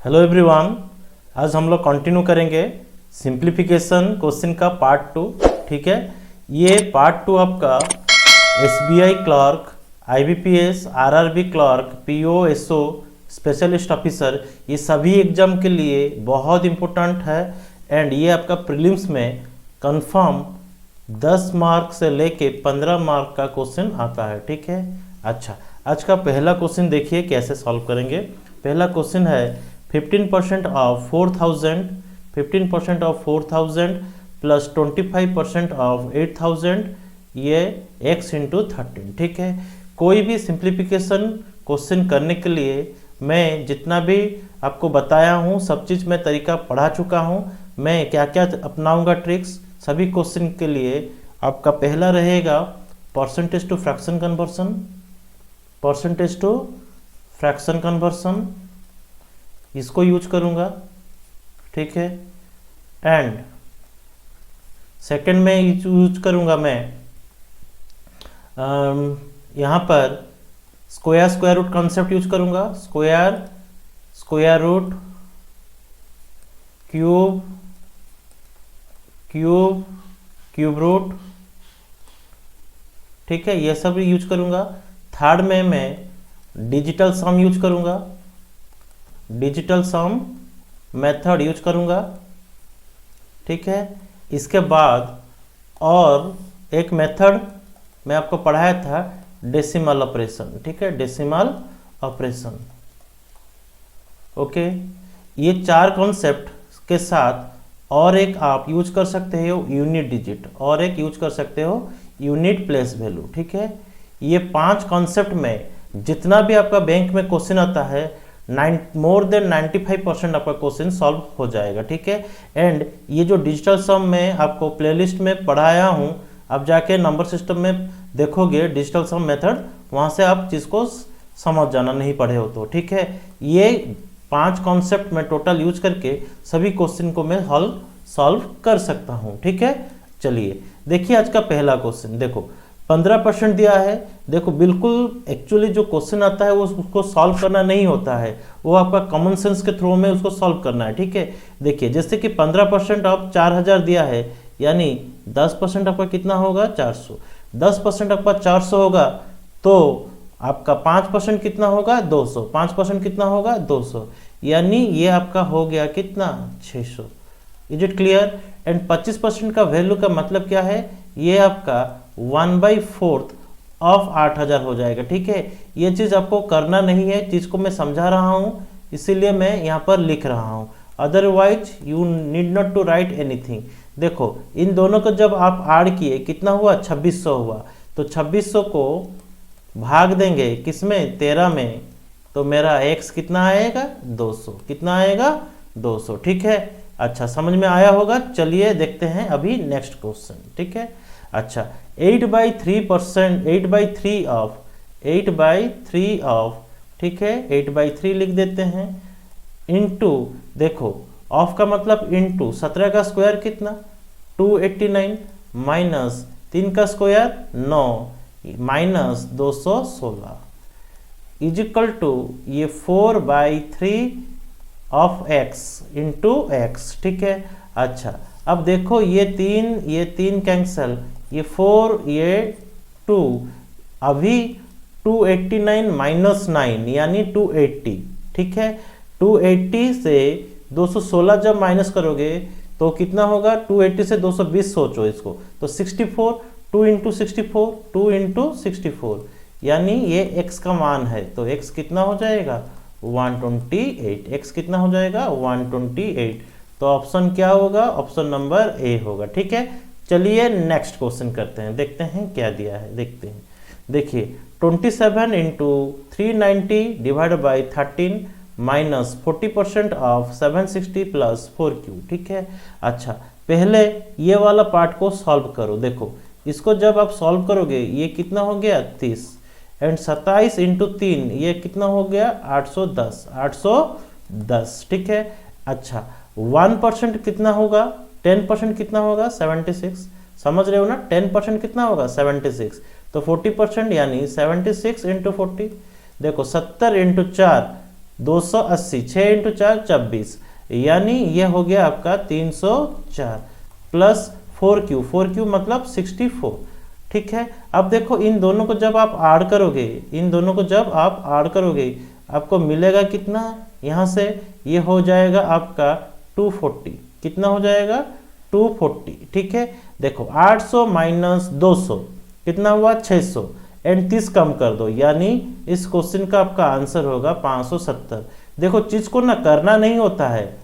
Hello everyone. आज हम लोग कंटिन्यू करेंगे सिंप्लीफिकेशन क्वेश्चन का पार्ट 2। ठीक है, ये पार्ट 2 आपका SBI clerk, IBPS, RRB clerk, PO, SO, specialist officer, ये सभी एग्जाम के लिए बहुत इम्पोर्टेंट है। एंड ये आपका प्रीलिम्स में कंफर्म 10 मार्क से लेके 15 मार्क का क्वेश्चन आता है। ठीक है, अच्छा आज का पहला क्वेश्चन देखिए कैसे सॉल्व करेंगे। पहला क्वेश्चन है 15% ऑफ 4000 प्लस 25% ऑफ 8000 ये x इंटू 13। ठीक है, कोई भी सिंप्लीफिकेशन क्वेश्चन करने के लिए मैं जितना भी आपको बताया हूँ सब चीज़ मैं तरीका पढ़ा चुका हूँ। मैं क्या क्या अपनाऊंगा ट्रिक्स सभी क्वेश्चन के लिए। आपका पहला रहेगा परसेंटेज टू फ्रैक्शन कन्वर्सन, इसको यूज करूंगा। ठीक है, एंड सेकंड में यूज करूंगा मैं यहाँ पर स्क्वायर रूट कॉन्सेप्ट यूज करूंगा। Square root, cube root. ठीक है, ये सब यूज करूंगा। थर्ड में मैं डिजिटल सम यूज करूंगा, डिजिटल सम मेथड यूज करूंगा। ठीक है, इसके बाद और एक मेथड मैं आपको पढ़ाया था डेसिमल ऑपरेशन। ठीक है, डेसिमल ऑपरेशन। ओके, ये चार कॉन्सेप्ट के साथ और एक आप यूज कर सकते हो यूनिट डिजिट, और एक यूज कर सकते हो यूनिट प्लेस वैल्यू। ठीक है, ये 5 कॉन्सेप्ट में जितना भी आपका बैंक में क्वेश्चन आता है मोर देन 95% आपका क्वेश्चन सॉल्व हो जाएगा। ठीक है, एंड ये जो डिजिटल सम मैं आपको प्लेलिस्ट में पढ़ाया हूँ, आप जाके नंबर सिस्टम में देखोगे डिजिटल सम मेथड, वहाँ से आप चीज़ को समझ जाना नहीं पढ़े हो तो। ठीक है, ये 5 कॉन्सेप्ट में टोटल यूज करके सभी क्वेश्चन को मैं सॉल्व कर सकता हूँ। ठीक है, चलिए देखिए आज का पहला क्वेश्चन। देखो 15% दिया है। देखो बिल्कुल एक्चुअली जो क्वेश्चन आता है वो उसको सॉल्व करना नहीं होता है, वो आपका कॉमन सेंस के थ्रू में उसको सॉल्व करना है। ठीक है, देखिए जैसे कि 15% ऑफ 4000 दिया है, यानी 10% आपका कितना होगा 400। 10% आपका 400 होगा तो आपका 5% कितना होगा 200। 5% कितना होगा 200, यानी ये आपका हो गया कितना 600। Is it clear? एंड 25% का वैल्यू का मतलब क्या है, ये आपका 1/4 ऑफ 8000 हो जाएगा। ठीक है, ये चीज़ आपको करना नहीं है, चीज़ को मैं समझा रहा हूँ इसीलिए मैं यहाँ पर लिख रहा हूँ, otherwise you need not to write anything. देखो इन दोनों को जब आप ऐड किए कितना हुआ 2600 हुआ, तो 2600 को भाग देंगे किसमें 13 में, तो मेरा x कितना आएगा 200। कितना आएगा 200। ठीक है, अच्छा समझ में आया होगा। चलिए देखते हैं अभी नेक्स्ट क्वेश्चन। ठीक है, अच्छा 8/3% 8/3 ऑफ ठीक है 8/3 लिख देते हैं, इनटू देखो ऑफ का मतलब इनटू 17 का स्क्वायर कितना 289 माइनस 3 का square 9 minus 216 is equal to ये 4/3 ऑफ x इंटू एक्स। ठीक है, अच्छा अब देखो ये तीन कैंसल, ये 4 ये 2, अभी 289 माइनस 9 यानी 280। ठीक है, 280 से 216 जब माइनस करोगे तो कितना होगा 280 से 220 सोचो इसको, तो 64 2 इंटू 64 2 इंटू 64, यानी ये x का मान है, तो x कितना हो जाएगा 128। x कितना हो जाएगा 128, तो ऑप्शन क्या होगा, ऑप्शन नंबर ए होगा। ठीक है, चलिए नेक्स्ट क्वेश्चन करते हैं, देखते हैं क्या दिया है, देखते हैं। देखिए 27 into 390 divided by 13 minus 40% of 760 plus 4q। ठीक है, अच्छा पहले ये वाला पार्ट को सॉल्व करो। देखो इसको जब आप सॉल्व करोगे ये कितना हो गया 30, एंड 27 इंटू 3 ये कितना हो गया 810। ठीक है, अच्छा 1% कितना होगा 10% कितना होगा 76। समझ रहे हो ना, 10% कितना होगा 76, तो 40% यानी 76 इंटू 40। देखो 70 इंटू 4 280, 6 इंटू 4 26, यानी ये हो गया आपका 304 प्लस 4Q मतलब 64। ठीक है, अब देखो इन दोनों को जब आप ऐड करोगे, इन दोनों को जब आप ऐड करोगे आपको मिलेगा कितना, यहाँ से ये हो जाएगा आपका 240, कितना हो जाएगा 240। ठीक है, देखो 800 माइनस 200 कितना हुआ 600 एंड 30 कम कर दो, यानी इस क्वेश्चन का आपका आंसर होगा 570। देखो चीज को ना करना नहीं होता है,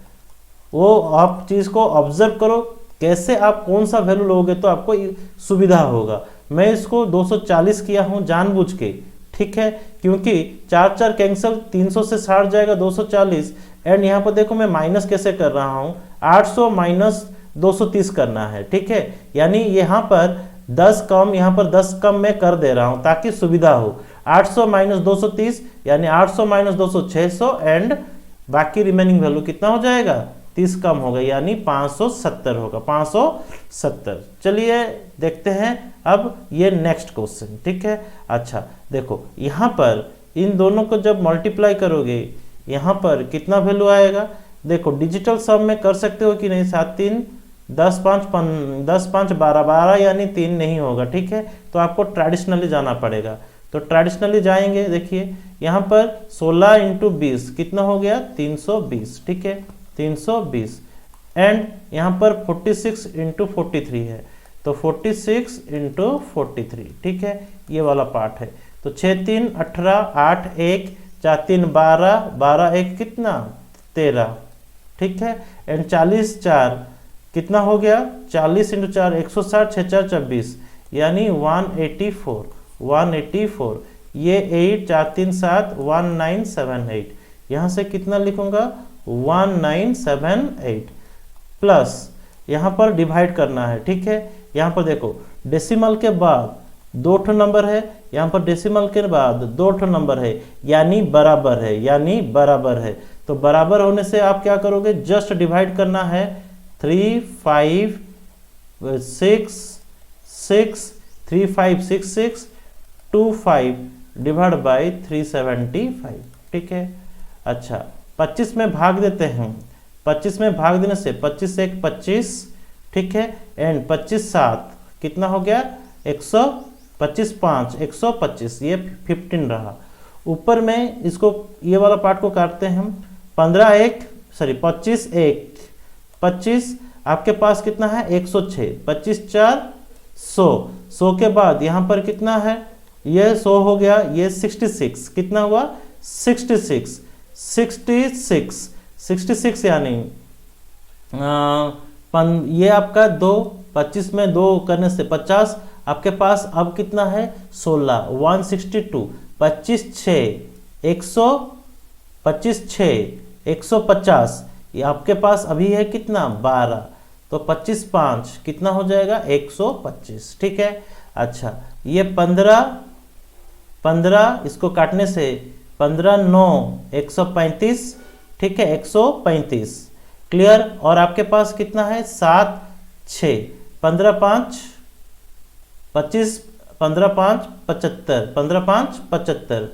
वो आप चीज को ऑब्जर्व करो कैसे आप कौन सा वैल्यू लोगे तो आपको सुविधा होगा। मैं इसको 240 किया हूं जानबूझ के, ठीक है, क्योंकि 4 4 कैंसिल, 300 से 60 जाएगा 240 एंड यहाँ पर देखो मैं माइनस कैसे कर रहा हूँ, 800 माइनस 230 करना है। ठीक है, यानी यहाँ पर 10 कम, यहाँ पर 10 कम मैं कर दे रहा हूँ ताकि सुविधा हो। 800 माइनस 230 यानी 800 माइनस 200 600 एंड बाकी रिमेनिंग वैल्यू कितना हो जाएगा 30 कम होगा, यानी 570 होगा, 570। चलिए देखते हैं अब ये नेक्स्ट क्वेश्चन। ठीक है, अच्छा देखो यहाँ पर इन दोनों को जब मल्टीप्लाई करोगे यहाँ पर कितना वैल्यू आएगा, देखो डिजिटल सम में कर सकते हो कि नहीं, 7 3 10 5 12 12 यानी 3 नहीं होगा। ठीक है, तो आपको ट्रेडिशनली जाना पड़ेगा, तो ट्रेडिशनली जाएंगे। देखिए यहाँ पर 16 इंटू 20 कितना हो गया 320। ठीक है, 320 एंड यहाँ पर 46 इंटू 43 है, तो 46 इंटू 43। ठीक है, ये वाला पार्ट है, तो 6 3 18 8 1 4 3 12 12 1 कितना 13। ठीक है, एंड 40 4 कितना हो गया 40 इंटू 4 160 6 4 24 यानी 184 184। ये 8 4 3 7 1978, यहाँ से कितना लिखूंगा 1978 प्लस यहाँ पर डिवाइड करना है। ठीक है, यहाँ पर देखो डेसिमल के बाद 2 ठो नंबर है, यहाँ पर डेसिमल के बाद 2 ठो नंबर है, यानी बराबर है, यानी बराबर है। तो बराबर होने से आप क्या करोगे, जस्ट डिवाइड करना है 3 5 6 6 3 5 6 6 2 5 डिवाइड बाई 375। ठीक है, अच्छा 25 में भाग देते हैं, 25 में भाग देने से 25 1 25। ठीक है, एंड 25 7 कितना हो गया 125 5 125, ये 15 रहा। ऊपर में इसको ये वाला पार्ट को काटते हैं हम, 25 1 25 आपके पास कितना है 106, 25 4 100, 100 के बाद यहाँ पर कितना है ये 100 हो गया, ये 66 कितना हुआ 66 66 यानी ये आपका 2 25 में 2 करने से 50, आपके पास अब कितना है 16 162, 25 6 100, 25 6 150, ये आपके पास अभी है कितना 12, तो 25 5 कितना हो जाएगा 125। ठीक है, अच्छा ये 15 इसको काटने से 15 9 135। ठीक है, 135 क्लियर। और आपके पास कितना है 7 6 15 5 25 15 5 75 15 5 75।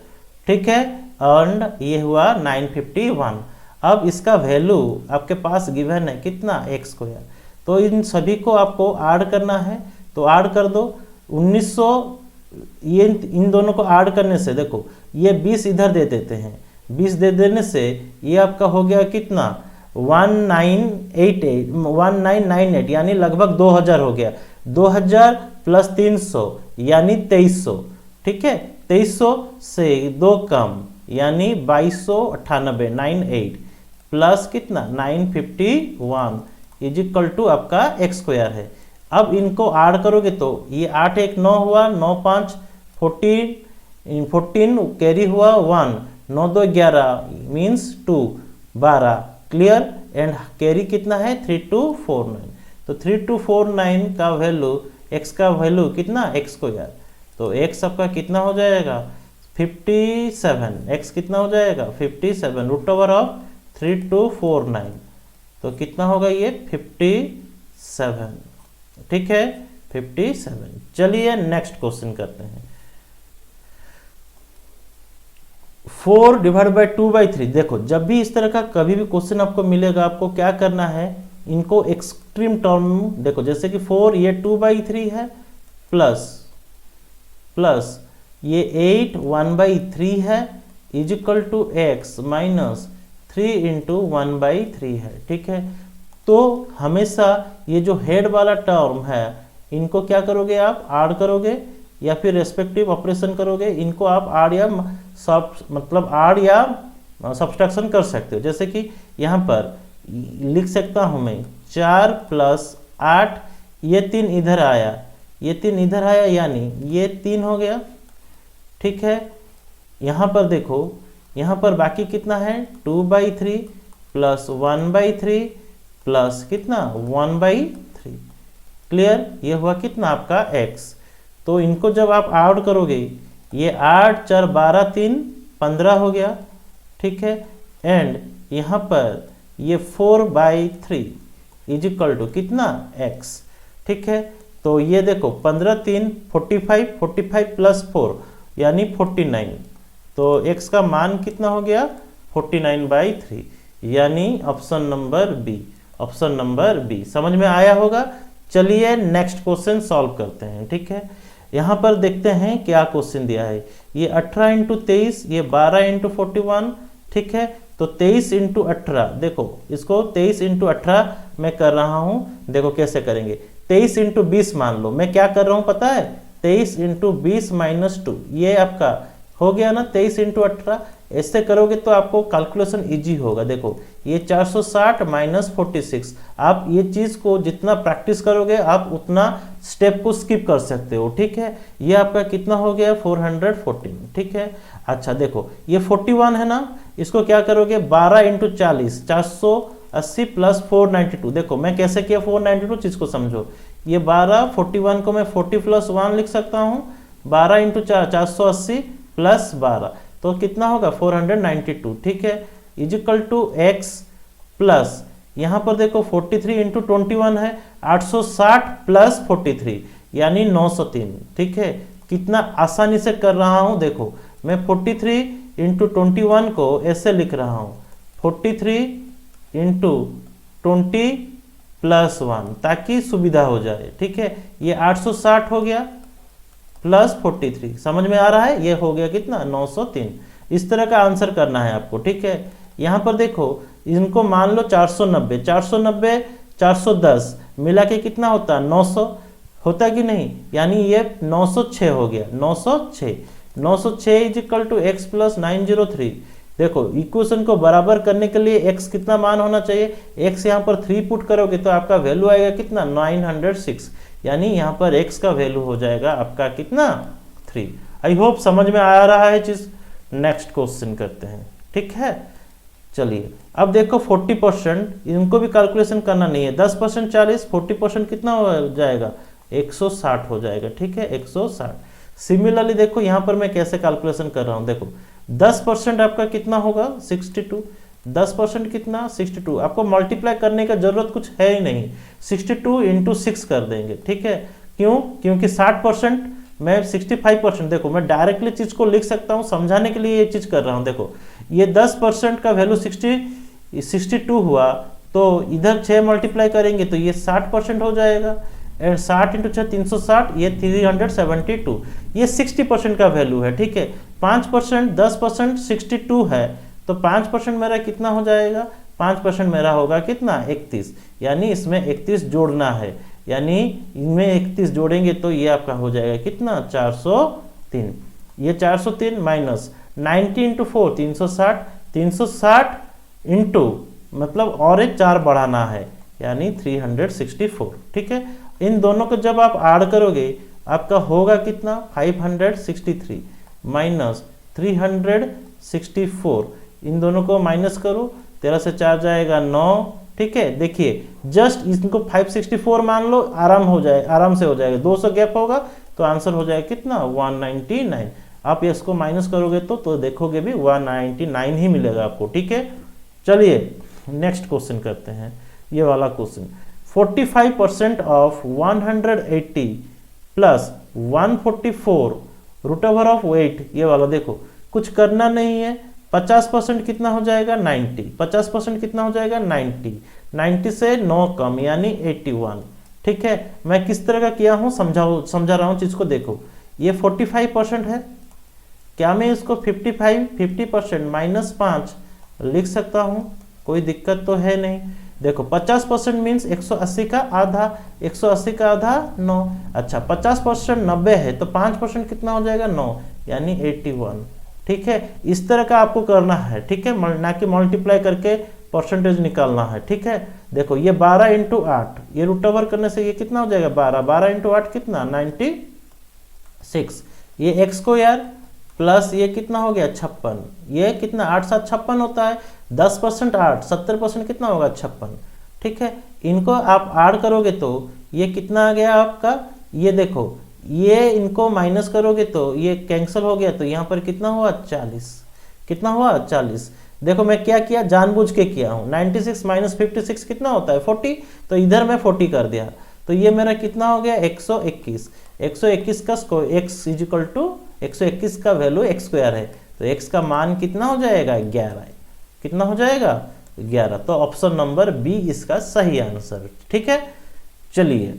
ठीक है, एंड ये हुआ 951। अब इसका वैल्यू आपके पास गिवन है कितना x², तो इन सभी को आपको ऐड करना है, तो ऐड कर दो 1900। ये इन दोनों को ऐड करने से देखो ये 20 इधर दे देते हैं, 20 दे देने से ये आपका हो गया कितना 1998 यानी लगभग 2000 हो गया, 2000 प्लस 300 यानी 2300। ठीक है, 2300 से 2 कम यानी 2298 98 प्लस कितना 951 इज इक्वल टू आपका x² है। अब इनको ऐड करोगे तो ये 8 1 9 हुआ, 9 5 14 कैरी हुआ 1, 9 2 11 मीन्स 2 12 क्लियर। एंड कैरी कितना है 3249, तो 3249 का वैल्यू x का वैल्यू कितना x², तो x आपका कितना हो जाएगा 57, x कितना हो जाएगा 57 रूट ओवर ऑफ 3249, तो कितना होगा ये 57। ठीक है 57। चलिए नेक्स्ट क्वेश्चन करते हैं। 4 डिवाइड बाई 2/3। देखो जब भी इस तरह का कभी भी क्वेश्चन आपको मिलेगा, आपको क्या करना है, इनको एक्सट्रीम टर्म, देखो जैसे कि 4 ये 2/3 है, प्लस प्लस ये 8 1/3 है, is equal to x minus 3 into 1/3 है। ठीक है, तो हमेशा ये जो हेड वाला टर्म है इनको क्या करोगे, आप ऐड करोगे या फिर रेस्पेक्टिव ऑपरेशन करोगे, इनको आप ऐड या मतलब ऐड या सब्सट्रैक्शन कर सकते हो। जैसे कि यहाँ पर लिख सकता हूँ मैं 4 + 8, ये 3 इधर आया, ये 3 इधर आया, यानी ये 3 हो गया। ठीक है, यहाँ पर देखो, यहाँ पर बाकी कितना है, 2/3 प्लस 1/3 प्लस कितना 1/3। क्लियर, ये हुआ कितना आपका x। तो इनको जब आप ऐड करोगे, ये 8 4 12 3 15 हो गया। ठीक है, एंड यहाँ पर ये 4/3 इज इक्वल टू कितना x। ठीक है, तो ये देखो 15 3 45, 45 प्लस 4 यानी 49। तो x का मान कितना हो गया 49/3, यानी option number B, option number B. समझ में आया होगा। चलिए नेक्स्ट क्वेश्चन सॉल्व करते हैं। ठीक है, यहाँ पर देखते हैं क्या क्वेश्चन दिया है। ये 18 × 23, ये 12 × 41। ठीक है, तो 23 × 18, देखो इसको 23 × 18 मैं कर रहा हूँ। देखो कैसे करेंगे, 23 × 20 मान लो। मैं क्या कर रहा हूँ पता है, 23 × 20 - 2, ये आपका हो गया ना 23 × 18। ऐसे करोगे तो आपको कैलकुलेशन इजी होगा। देखो ये 460 - 46, आप ये चीज़ को जितना प्रैक्टिस करोगे आप उतना स्टेप को स्किप कर सकते हो। ठीक है, ये आपका कितना हो गया 414। ठीक है, अच्छा देखो ये 41 है ना, इसको क्या करोगे 12 × 40, 480 प्लस 492। देखो मैं कैसे किया 492, चीज़ को समझो। ये 12 41 को मैं 40 + 1 लिख सकता हूँ, 12 × 4 480 प्लस 12, तो कितना होगा 492। ठीक है, is equal to x plus यहाँ पर देखो 43 × 21 है, 860 प्लस 43 यानी 903। ठीक है, कितना आसानी से कर रहा हूँ। देखो मैं 43 × 21 को ऐसे लिख रहा हूँ, 43 × 20 प्लस 1, ताकि सुविधा हो जाए। ठीक है, ये 860 हो गया प्लस 43, समझ में आ रहा है, ये हो गया कितना 903। इस तरह का आंसर करना है आपको। ठीक है, यहाँ पर देखो इनको मान लो 490, 490 410 मिला के कितना होता है 900 होता कि नहीं, यानी ये 906 हो गया, 906। 906 is equal to x plus 903। देखो इक्वेशन को बराबर करने के लिए x कितना मान होना चाहिए, x यहाँ पर 3 पुट करोगे तो आपका वैल्यू आएगा कितना 906, यानी यहाँ पर x का वैल्यू हो जाएगा आपका कितना 3। आई होप समझ में आ रहा है चीज। नेक्स्ट क्वेश्चन करते हैं। ठीक है, चलिए अब देखो 40%, इनको भी कैलकुलेशन करना नहीं है। 10% 40, 40% कितना हो जाएगा 160 हो जाएगा। ठीक है, 160। सिमिलरली देखो यहाँ पर मैं कैसे कैलकुलेशन कर रहा हूँ। देखो 10% आपका कितना होगा 62, 10% कितना 62। आपको मल्टीप्लाई करने का जरूरत कुछ है ही नहीं, 62 × 6 कर देंगे। ठीक है, क्यों, क्योंकि 60% मैं 65%, देखो मैं डायरेक्टली चीज को लिख सकता हूँ, समझाने के लिए ये चीज कर रहा हूँ। देखो ये 10% का वैल्यू 62 हुआ, तो इधर 6 मल्टीप्लाई करेंगे तो ये 60% हो जाएगा, एंड 60 × 6 360, ये 372, ये 60% का वैल्यू है। ठीक है, 5% 10% 62 है, तो 5% मेरा कितना हो जाएगा, 5% मेरा होगा कितना 31, यानी इसमें 31 जोड़ना है, यानी इनमें 31 जोड़ेंगे तो ये आपका हो जाएगा कितना 403। ये 403 माइनस 90 × 4 360, 360 इंटू मतलब और एक 4 बढ़ाना है, यानी 364। ठीक है, इन दोनों को जब आप ऐड करोगे आपका होगा कितना 563 माइनस 364, इन दोनों को माइनस करो, 13 से 4 जाएगा 9। ठीक है, देखिए जस्ट इसको 564 मान लो, आराम से हो जाएगा, 200 गैप होगा तो आंसर हो जाएगा कितना 199। आप इसको माइनस करोगे तो देखोगे भी 199 ही मिलेगा आपको। ठीक है, चलिए नेक्स्ट क्वेश्चन करते हैं, ये वाला क्वेश्चन। 45% ऑफ 180 प्लस 144 √8, ये वाला देखो कुछ करना नहीं है। 50% कितना हो जाएगा 90, 50% कितना हो जाएगा 90, 90 से 9 कम यानी 81। ठीक है, मैं किस तरह का किया हूँ समझा रहा हूँ चीज को। देखो ये 45% है, क्या मैं इसको 50% माइनस 5 लिख सकता हूँ, कोई दिक्कत तो है नहीं। देखो 50% मीन्स 180 का आधा, 180 का आधा 9। अच्छा 50% 90 है तो 5% कितना हो जाएगा 9 यानी 81। ठीक है, इस तरह का आपको करना है। ठीक है, ना कि मल्टीप्लाई करके परसेंटेज निकालना है। ठीक है, देखो ये 12 इंटू 8, ये रूट ओवर करने से ये कितना हो जाएगा 12, 12 इंटू 8 कितना 96। ये एक्स स्क्वायर प्लस ये कितना हो गया 56, ये कितना 8 7 56 होता है, 10% 8 70% कितना होगा 56। ठीक है, इनको आप ऐड करोगे तो ये कितना आ गया आपका, ये देखो ये इनको माइनस करोगे तो ये कैंसिल हो गया, तो यहाँ पर कितना हुआ 40, कितना हुआ 40। देखो मैं क्या किया, जानबूझ के किया हूँ। 96 माइनस 56 कितना होता है 40, तो इधर मैं 40 कर दिया, तो ये मेरा कितना हो गया 121। 121 का square x is equal to 121 का वैल्यू एक्स स्क्वायर है, तो एक्स का मान कितना हो जाएगा 11, कितना हो जाएगा 11। तो ऑप्शन नंबर बी इसका सही आंसर। ठीक है, चलिए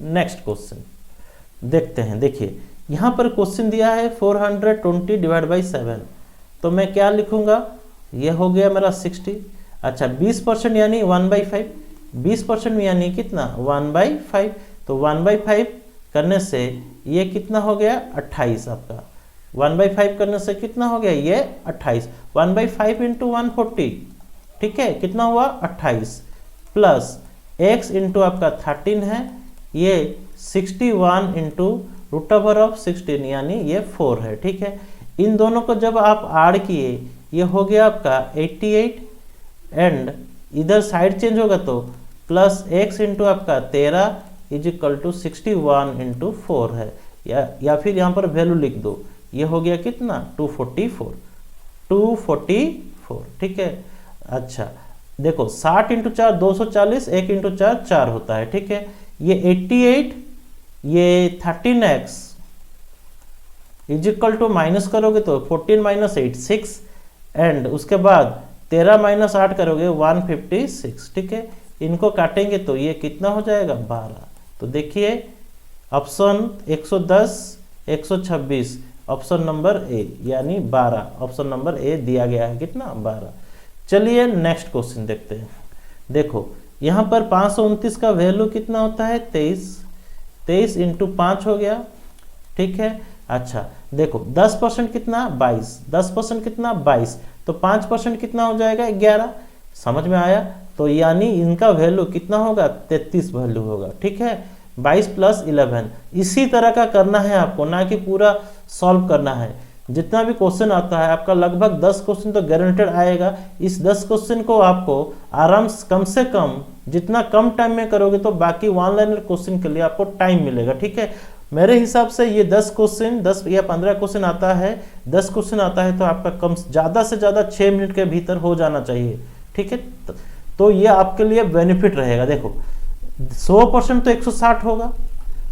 नेक्स्ट क्वेश्चन देखते हैं। देखिए यहाँ पर क्वेश्चन दिया है 420 डिवाइड बाई 7, तो मैं क्या लिखूंगा, ये हो गया मेरा 60। अच्छा 20% यानी 1/5, 20% यानी कितना 1/5, तो 1/5 करने से ये कितना हो गया 28 आपका, 1/5 करने से कितना हो गया ये 28, 1/5 इंटू 140। ठीक है, कितना हुआ 28 प्लस x इंटू आपका 13 है, ये 61 इंटू रूट ओवर ऑफ 16 यानी ये 4 है। ठीक है, इन दोनों को जब आप ऐड किए ये हो गया आपका 88 एंड इधर साइड चेंज होगा तो प्लस x इंटू आपका 13 इज इक्वल टू 61 इंटू 4 है, या फिर यहाँ पर वैल्यू लिख दो, ये हो गया कितना 244, 244। ठीक है, अच्छा देखो 60 इंटू 4 240, 1 इंटू 4 4 होता है। ठीक है, ये 88 ये 13x is equal to minus करोगे तो 14 माइनस 8 6 एंड उसके बाद 13 माइनस 8 करोगे 156। ठीक है, इनको काटेंगे तो ये कितना हो जाएगा 12। तो देखिए ऑप्शन 110 126 ऑप्शन नंबर ए यानी 12, ऑप्शन नंबर ए दिया गया है कितना 12। चलिए नेक्स्ट क्वेश्चन देखते हैं। देखो यहाँ पर 529 का वैल्यू कितना होता है 23, 23 इंटू 5 हो गया। ठीक है, अच्छा देखो 10% कितना 22, 10% कितना 22, तो 5% कितना हो जाएगा 11। समझ में आया, तो यानी इनका वैल्यू कितना होगा 33 वैल्यू होगा। ठीक है, 22 प्लस 11 इसी तरह का करना है आपको, ना कि पूरा सॉल्व करना है। जितना भी क्वेश्चन आता है आपका लगभग 10 क्वेश्चन तो गारंटेड आएगा। इस 10 क्वेश्चन को आपको आराम से कम जितना कम टाइम में करोगे तो बाकी वन लाइनर क्वेश्चन के लिए आपको टाइम मिलेगा। ठीक है, मेरे हिसाब से ये 10 क्वेश्चन 10 या 15 क्वेश्चन आता है, 10 क्वेश्चन आता है तो आपका कम ज़्यादा से ज़्यादा 6 मिनट के भीतर हो जाना चाहिए। ठीक है, तो ये आपके लिए बेनिफिट रहेगा। देखो 100% तो 160 होगा,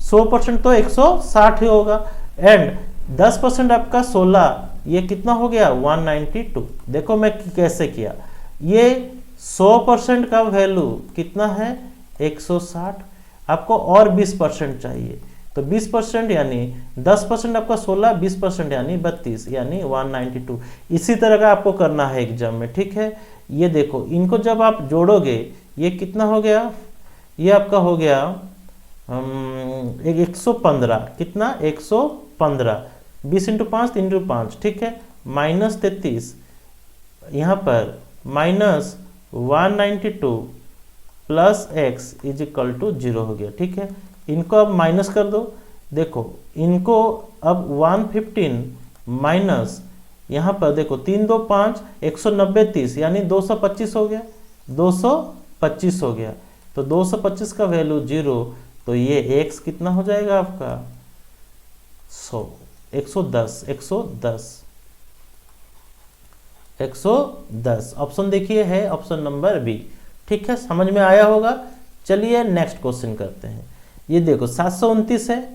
100% तो 160 ही होगा एंड 10% आपका 16, ये कितना हो गया 192। देखो मैं कैसे किया, ये 100% का वैल्यू कितना है 160, आपको और 20% चाहिए, तो 20% यानी 10% आपका 16, 20% यानी 32 यानी 192। इसी तरह का आपको करना है एग्जाम में। ठीक है, ये देखो इनको जब आप जोड़ोगे ये कितना हो गया, ये आपका हो गया 115, कितना 115, 20 इंटू 5 इंटू 5। ठीक है, माइनस 33, यहाँ पर minus 192 plus x is equal to 0 हो गया। ठीक है, इनको अब माइनस कर दो। देखो इनको अब 115 माइनस यहाँ पर देखो 3 2 5 190 30 यानी 225 हो गया, 225 हो गया। तो 225 का वैल्यू 0, तो ये x कितना हो जाएगा आपका 100, 110, 110, 110। ऑप्शन देखिए है ऑप्शन नंबर बी। ठीक है, समझ में आया होगा। चलिए नेक्स्ट क्वेश्चन करते हैं। ये देखो 729 है,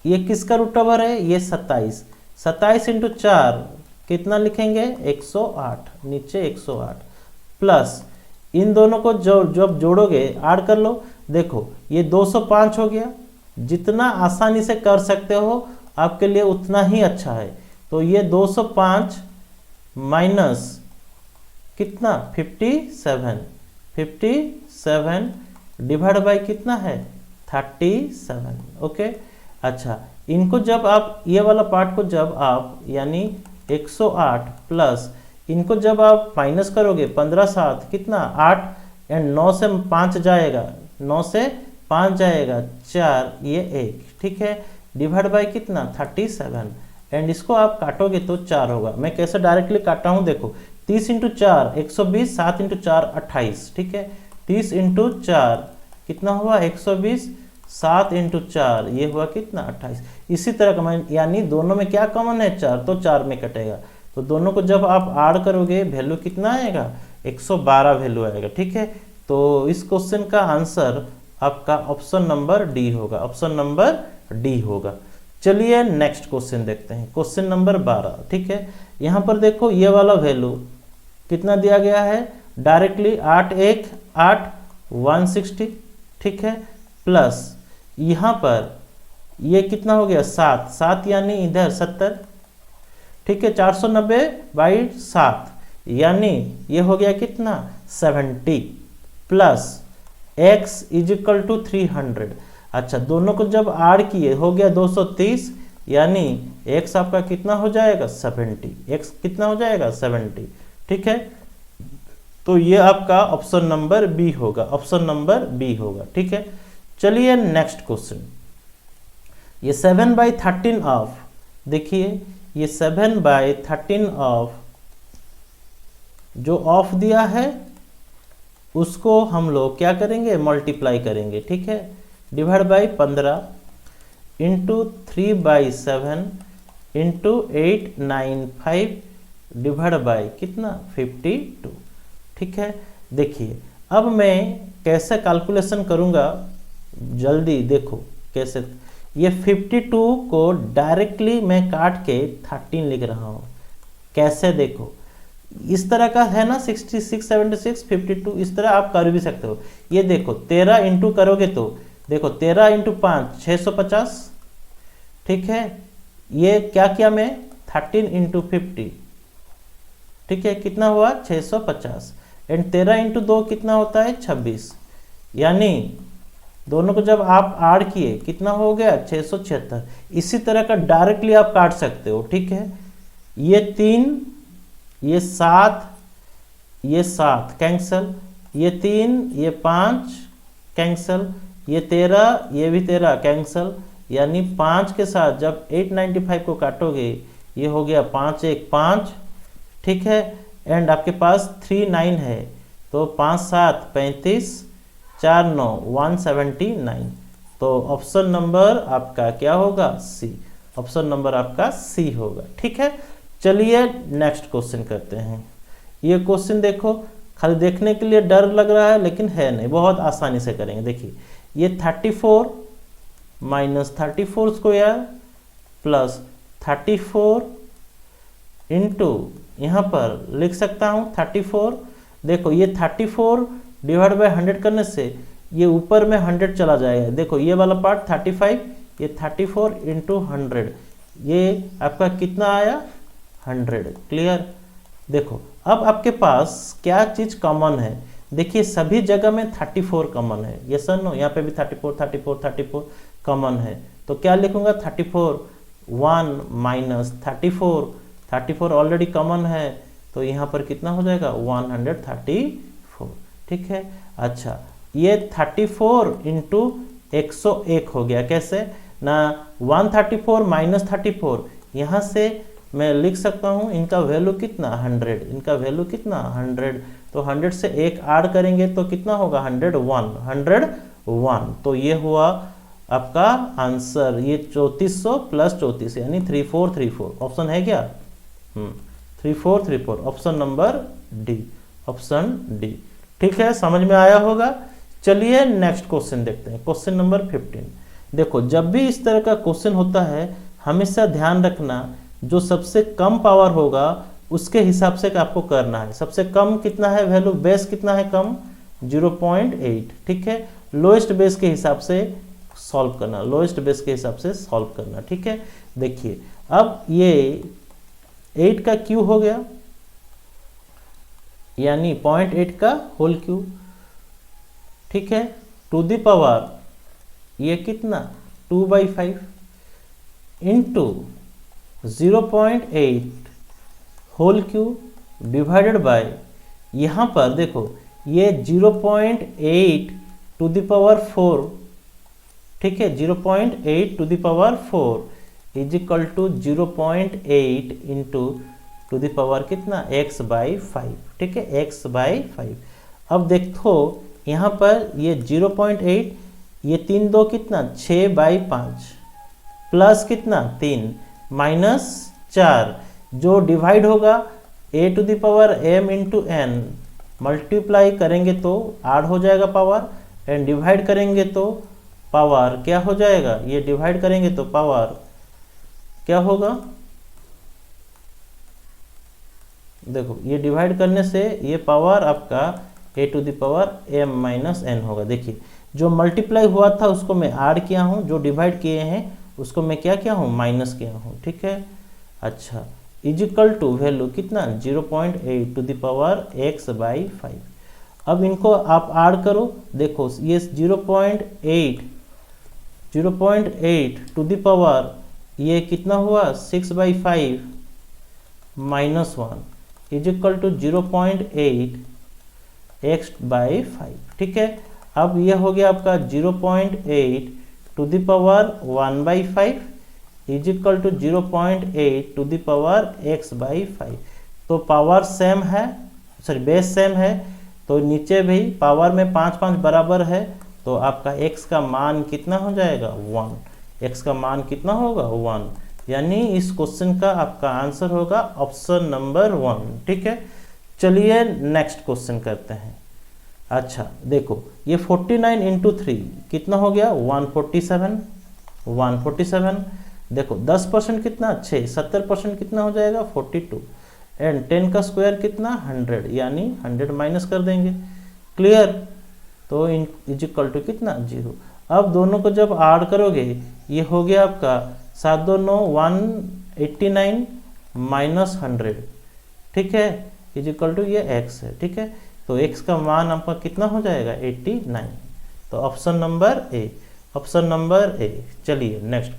ये किसका रूट ओवर है, ये 27, 27 इंटू 4 कितना लिखेंगे 108, नीचे 108 प्लस इन दोनों को जब जोड़ोगे ऐड कर लो, देखो ये 205 हो गया। जितना आसानी से कर सकते हो आपके लिए उतना ही अच्छा है। तो ये 205 माइनस कितना 57 डिवाइड बाई कितना है 37। ओके, अच्छा इनको जब आप ये वाला पार्ट को जब आप यानी 108 प्लस इनको जब आप माइनस करोगे 15 7 कितना 8 एंड 9 से 5 जाएगा, 9 से 5 जाएगा 4, ये 1, ठीक है, डिवाइड बाई कितना 37 एंड इसको आप काटोगे तो 4 होगा। मैं कैसे डायरेक्टली काटा हूँ देखो, 30 इंटू 4 120, 7 इंटू 4 28, ठीक है, 30 इंटू 4 कितना हुआ 120, 7 इंटू 4 ये हुआ कितना 28। इसी तरह का मैं यानी दोनों में क्या कॉमन है 4, तो 4 में कटेगा, तो दोनों को जब आप ऐड करोगे वैल्यू कितना आएगा 112 वैल्यू आएगा, ठीक है। तो इस क्वेश्चन का आंसर आपका ऑप्शन नंबर डी होगा, ऑप्शन नंबर डी होगा। चलिए नेक्स्ट क्वेश्चन देखते हैं, क्वेश्चन नंबर 12, ठीक है। यहाँ पर देखो ये वाला वैल्यू कितना दिया गया है डायरेक्टली 8 1 8 160, ठीक है, प्लस यहाँ पर ये कितना हो गया 7 7 यानी इधर 70, ठीक है, 490 बाई 7 यानी ये हो गया कितना 70 plus x is equal to 300। अच्छा दोनों को जब ऐड किए हो गया 230 यानी x आपका कितना हो जाएगा 70, x कितना हो जाएगा 70, ठीक है। तो ये आपका ऑप्शन नंबर बी होगा, ऑप्शन नंबर बी होगा, ठीक है। चलिए नेक्स्ट क्वेश्चन, ये 7/13 ऑफ, देखिए ये 7/13 ऑफ जो ऑफ दिया है उसको हम लोग क्या करेंगे मल्टीप्लाई करेंगे, ठीक है, divide by 15 into 3/7 into 895 divide by कितना 52, ठीक है। देखिए अब मैं कैसे कैलकुलेशन करूँगा, जल्दी देखो कैसे। ये 52 को डायरेक्टली मैं काट के 13 लिख रहा हूँ, कैसे देखो इस तरह का है ना 66 76 52, इस तरह आप कर भी सकते हो। ये देखो 13 इंटू करोगे तो देखो 13 इंटू 5 650, ठीक है। ये क्या किया मैं 13 इंटू 50, ठीक है, कितना हुआ 650 एंड 13 इंटू 2 कितना होता है 26, यानी दोनों को जब आप ऐड किए कितना हो गया 676। इसी तरह का डायरेक्टली आप काट सकते हो, ठीक है। ये 3 ये 7 ये 7 कैंसल, ये 3 ये 5 कैंसल, ये 13 ये भी 13 कैंसल, यानी 5 के साथ जब 895 को काटोगे ये हो गया 5 1 5, ठीक है, एंड आपके पास 3 9 है तो 5 7 35 4 9 179। तो ऑप्शन नंबर आपका क्या होगा सी, ऑप्शन नंबर आपका सी होगा, ठीक है। चलिए नेक्स्ट क्वेश्चन करते हैं। ये क्वेश्चन देखो खाली देखने के लिए डर लग रहा है लेकिन है नहीं, बहुत आसानी से करेंगे। देखिए ये 34 माइनस 34 स्क्वायर प्लस 34 इंटू यहाँ पर लिख सकता हूँ 34, देखो ये 34 डिवाइड बाय 100 करने से ये ऊपर में 100 चला जाएगा, देखो ये वाला पार्ट 35, ये 34 इंटू 100 ये आपका कितना आया 100, क्लियर। देखो अब आपके पास क्या चीज़ कॉमन है, देखिए सभी जगह में 34 कॉमन है, ये सर नो यहाँ पे भी 34 कॉमन है, तो क्या लिखूंगा 34 1 माइनस 34 ऑलरेडी कॉमन है तो यहाँ पर कितना हो जाएगा 134, ठीक है। अच्छा ये 34 इंटू 101 हो गया, कैसे ना 134 माइनस 34 यहाँ से मैं लिख सकता हूँ इनका वैल्यू कितना 100, इनका वैल्यू कितना 100, तो 100 से एक ऐड करेंगे तो कितना होगा 101, तो ये हुआ आपका आंसर, ये 3400 प्लस 34 यानी 3434, ऑप्शन है क्या 3434, option number D, option D, ठीक है, समझ में आया होगा। चलिए नेक्स्ट क्वेश्चन देखते हैं, क्वेश्चन नंबर 15। देखो जब भी इस तरह का क्वेश्चन होता है हमेशा ध्यान रखना जो सबसे कम पावर होगा उसके हिसाब से आपको करना है। सबसे कम कितना है वैल्यू, बेस कितना है कम, 0.8, ठीक है। लोएस्ट बेस के हिसाब से सॉल्व करना, लोएस्ट बेस के हिसाब से सॉल्व करना, ठीक है। देखिए अब ये 8 का क्यू हो गया, यानी 0.8 का होल क्यू, ठीक है, टू द पावर ये कितना 2/5 into 0.8 whole Q divided by, यहाँ पर देखो ये 0.8 टू द पावर 4, ठीक है, 0.8 to the power 4 is equal to 0.8 into to the power कितना x/5, ठीक है, x/5। अब देखो यहाँ पर ये 0.8, ये 3 2 कितना 6/5 प्लस कितना 3 माइनस 4, जो डिवाइड होगा a to the power m into n, multiply करेंगे तो ऐड हो जाएगा पावर, एंड डिवाइड करेंगे तो पावर क्या हो जाएगा, ये डिवाइड करेंगे तो पावर क्या होगा, देखो ये डिवाइड करने से ये पावर आपका a to the power m minus n होगा। देखिए जो मल्टीप्लाई हुआ था उसको मैं ऐड किया हूँ, जो डिवाइड किए हैं उसको मैं क्या किया हूँ माइनस किया हूँ, ठीक है। अच्छा इज इक्वल टू वैल्यू कितना 0.8 टू द पावर x/5। अब इनको आप ऐड करो, देखो ये 0.8 टू द पावर ये कितना हुआ 6/5 minus 1 is equal to 0.8 x/5, ठीक है। अब ये हो गया आपका 0.8 to the power 1/5 is equal to 0.8 to the power x/5। तो पावर सेम है, सॉरी बेस सेम है, तो नीचे भी पावर में 5 5 बराबर है, तो आपका x का मान कितना हो जाएगा 1, x का मान कितना होगा 1, यानी इस क्वेश्चन का आपका आंसर होगा ऑप्शन नंबर 1, ठीक है। चलिए नेक्स्ट क्वेश्चन करते हैं। अच्छा देखो ये 49 इंटू 3 कितना हो गया 147, देखो 10% कितना 6, 70% कितना हो जाएगा 42, एंड 10 का स्क्वायर कितना 100, यानी 100 माइनस कर देंगे, क्लियर। तो इज इक्वल टू कितना 0। अब दोनों को जब ऐड करोगे ये हो गया आपका 7 2 9 189 माइनस 100, ठीक है, इज इक्वल टू ये x है, ठीक है। तो x का मान आपका कितना हो जाएगा 89, तो option number A, option number A. चलिए नेक्स्ट,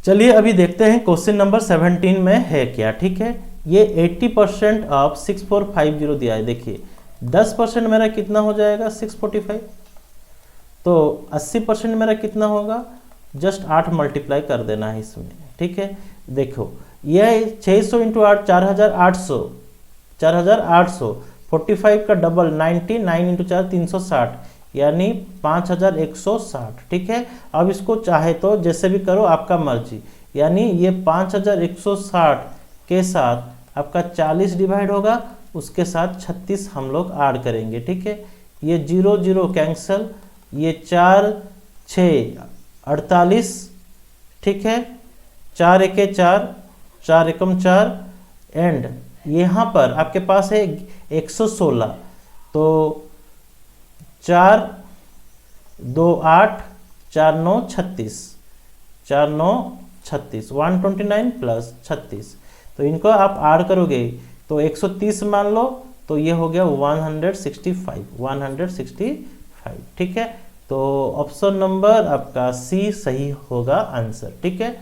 चलिए अभी देखते हैं क्वेश्चन नंबर 17 में है क्या, ठीक है। ये 80% ऑफ 6450 दिया है। देखिए 10% मेरा कितना हो जाएगा 645, तो 80% मेरा कितना होगा, जस्ट 8 मल्टीप्लाई कर देना है इसमें, ठीक है। देखो यह 600 इंटू 8 4800, 45 का डबल 90, 9 इंटू 4 360, यानी 5160, ठीक है। अब इसको चाहे तो जैसे भी करो आपका मर्जी, यानी ये 5160 के साथ आपका 40 डिवाइड होगा, उसके साथ 36 हम लोग ऐड करेंगे, ठीक है। ये 0 0 कैंसल, ये 4 6 48, ठीक है, 4 1 4, 4 1 4, एंड यहाँ पर आपके पास है 116, तो 4 2 8 4 9 36, 4 9 36, 129 प्लस 36, तो इनको आप ऐड करोगे तो 130 मान लो, तो ये हो गया 165, ठीक है। तो ऑप्शन नंबर आपका सी सही होगा आंसर, ठीक है।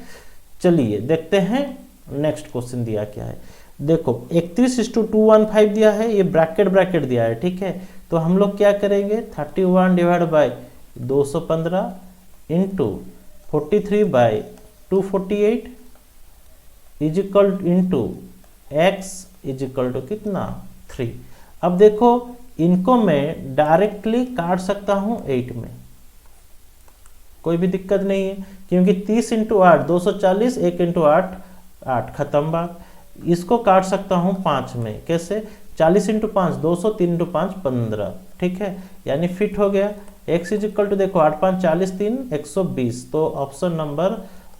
चलिए देखते हैं नेक्स्ट क्वेश्चन दिया क्या है। देखो 31:215 दिया है, ये ब्रैकेट दिया है, ठीक है। तो हम लोग क्या करेंगे 31 divide by 215 into 43 by 248 is equal into x is equal to कितना 3। अब देखो इनको मैं डायरेक्टली काट सकता हूं 8 में, कोई भी दिक्कत नहीं है, क्योंकि 30 इंटू 8 240, 1 इंटू 8 8, खत्म बात। इसको काट सकता हूं 5 में, कैसे 40 इंटू 5 200, 3 इंटू 5 15, ठीक है, यानी फिट हो गया। x इज इक्वल टू देखो 8 5 40, 3 120, तो ऑप्शन नंबर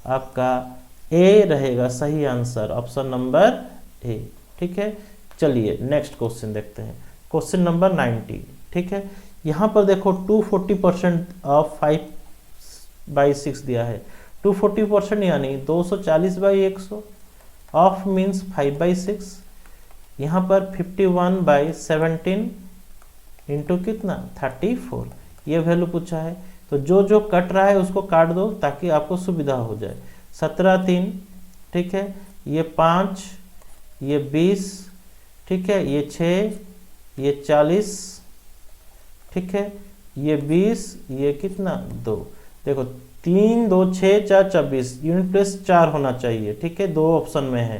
आपका ए रहेगा सही आंसर, ऑप्शन नंबर ए। ठीक है, चलिए नेक्स्ट क्वेश्चन देखते हैं, क्वेश्चन नंबर 90। ठीक है, यहाँ पर देखो 240% ऑफ 5/6 दिया है। 240% यानी 240/100, ऑफ मीन्स 5/6। यहाँ पर 51/17 इंटू कितना 34, ये वैल्यू पूछा है। तो जो जो कट रहा है उसको काट दो ताकि आपको सुविधा हो जाए। 17 3, ठीक है, ये 5, ये 20, ठीक है, ये 6, ये 40, ठीक है, ये 20, ये कितना 2। देखो 3 2 6 4 24, यूनिट प्लेस 4 होना चाहिए। ठीक है, 2 ऑप्शन में है,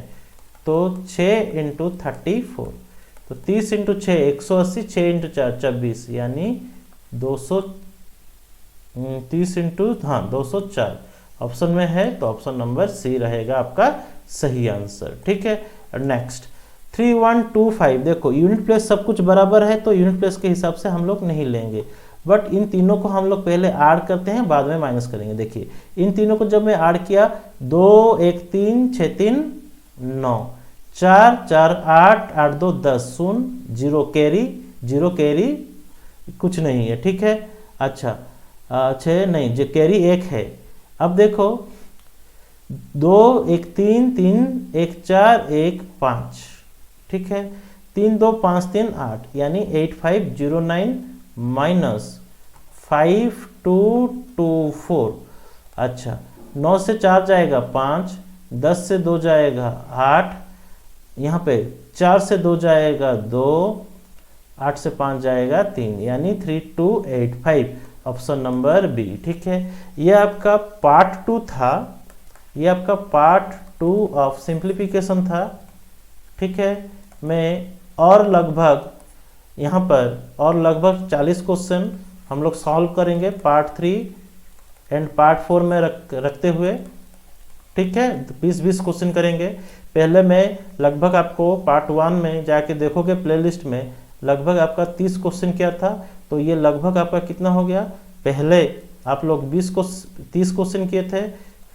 तो 6 इंटू 34, तो 30 इंटू 6 180, 6 इंटू 4 24, यानी 230 इंटू 204 ऑप्शन में है, तो ऑप्शन नंबर सी रहेगा आपका सही आंसर। ठीक है, नेक्स्ट 3125। देखो यूनिट प्लेस सब कुछ बराबर है, तो यूनिट प्लेस के हिसाब से हम लोग नहीं लेंगे, बट इन तीनों को हम लोग पहले ऐड करते हैं, बाद में माइनस करेंगे। देखिए इन तीनों को जब मैं ऐड किया, 2 1 3 6 3 9, 4 4 8 8 2 10, 0 कैरी, 0 कैरी कुछ नहीं है। ठीक है, अच्छा 6 नहीं, जो कैरी 1 है। अब देखो 2 1 3 3 1 4 1 5, ठीक है, 3 2 5 3 8, यानी 8509 माइनस 5224। अच्छा 9 से 4 जाएगा 5, 10 से 2 जाएगा 8, यहाँ पे 4 से 2 जाएगा 2, 8 से 5 जाएगा 3, यानी 3285, ऑप्शन नंबर बी। ठीक है, ये आपका पार्ट 2 था, ये आपका पार्ट 2 ऑफ सिंप्लीफिकेशन था। ठीक है, मैं और लगभग यहाँ पर और लगभग 40 क्वेश्चन हम लोग सॉल्व करेंगे पार्ट 3 एंड पार्ट 4 में रखते हुए। ठीक है, 20-20 क्वेश्चन करेंगे। पहले मैं लगभग आपको पार्ट 1 में जाके देखोगे प्लेलिस्ट में, लगभग आपका 30 क्वेश्चन किया था, तो ये लगभग आपका कितना हो गया। पहले आप लोग 30 क्वेश्चन किए थे,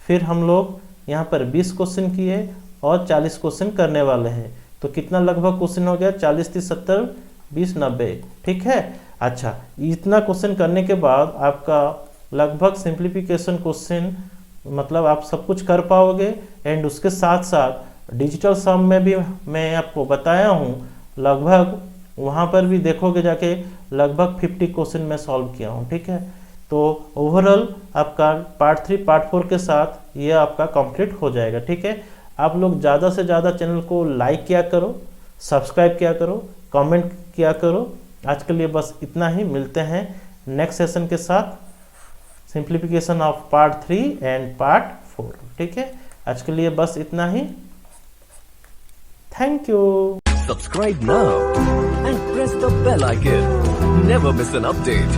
फिर हम लोग यहाँ पर 20 क्वेश्चन किए और 40 क्वेश्चन करने वाले हैं, तो कितना लगभग क्वेश्चन हो गया 40 30 70 20 90। ठीक है, अच्छा इतना क्वेश्चन करने के बाद आपका लगभग सिंप्लीफिकेशन क्वेश्चन मतलब आप सब कुछ कर पाओगे। एंड उसके साथ साथ डिजिटल सम में भी मैं आपको बताया हूँ, लगभग वहाँ पर भी देखोगे जाके लगभग 50 क्वेश्चन मैं सॉल्व किया हूँ। ठीक है, तो ओवरऑल आपका पार्ट 3 पार्ट 4 के साथ ये आपका कंप्लीट हो जाएगा। ठीक है, आप लोग ज़्यादा से ज़्यादा चैनल को लाइक किया करो, सब्सक्राइब किया करो, कमेंट किया करो। आज के लिए बस इतना ही, मिलते हैं नेक्स्ट सेशन के साथ, simplification of part 3 and part 4। ठीक है, आज के लिए बस इतना ही, thank you. Subscribe now and press the bell icon. Never miss an update.